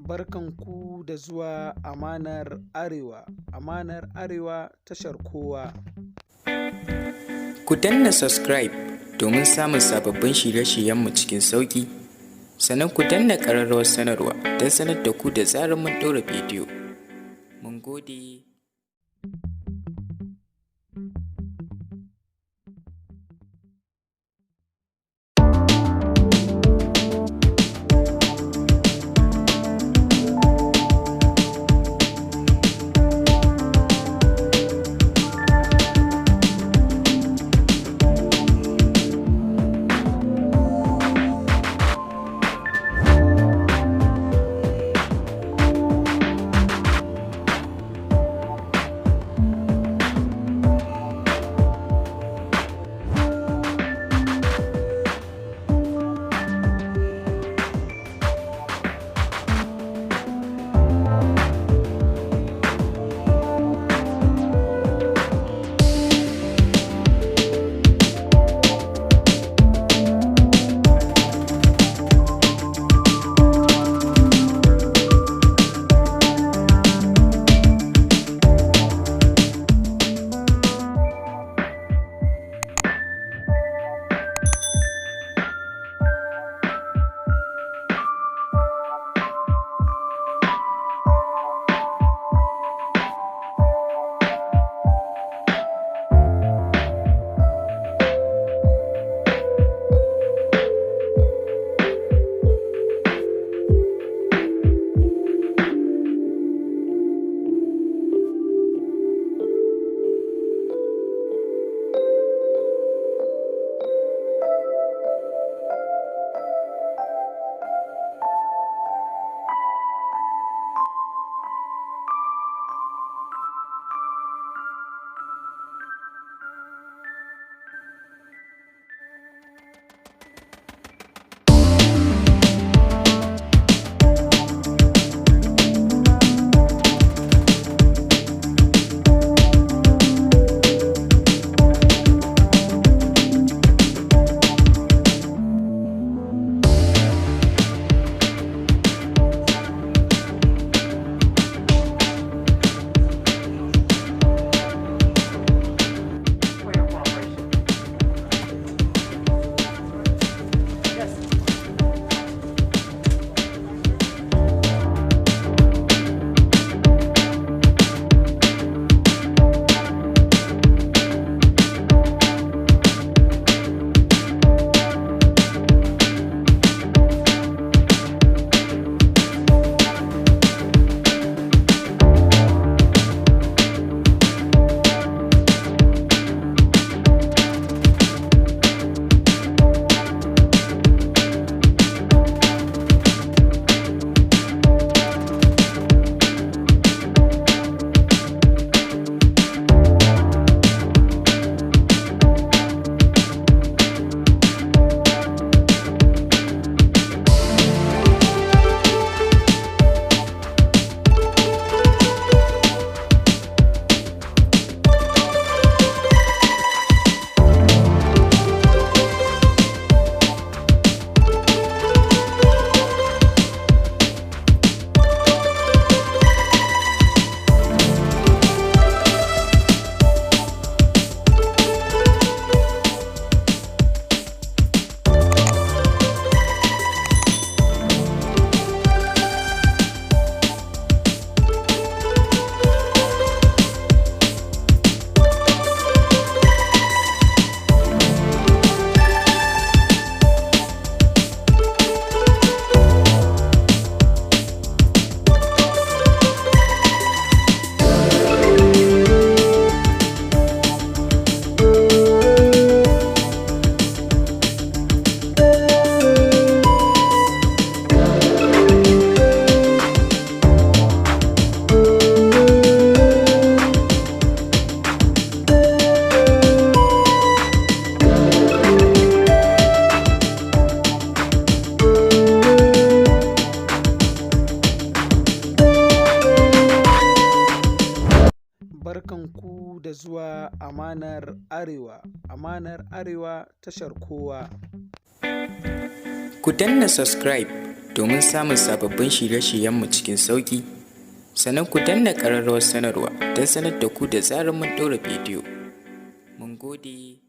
Barkanku da zuwa Amanar Arewa. Amanar Arewa tashar kowa. Ku danna subscribe domin samun sababbin shirye-shiryenmu cikin sauƙi. Sannan ku danna ƙararrawar sanarwa don sanar da ku da zarar mun ɗora bidiyo. Mun gode. Barkanku da zuwa Amanar Arewa. Amanar Arewa tashar kowa. Ku danna subscribe domin samun sababbin shirye-shiryenmu cikin sauƙi. Sannan ku danna ƙararrawar sanarwa don sanar da ku da zarar mun ɗora bidiyo. Mun gode.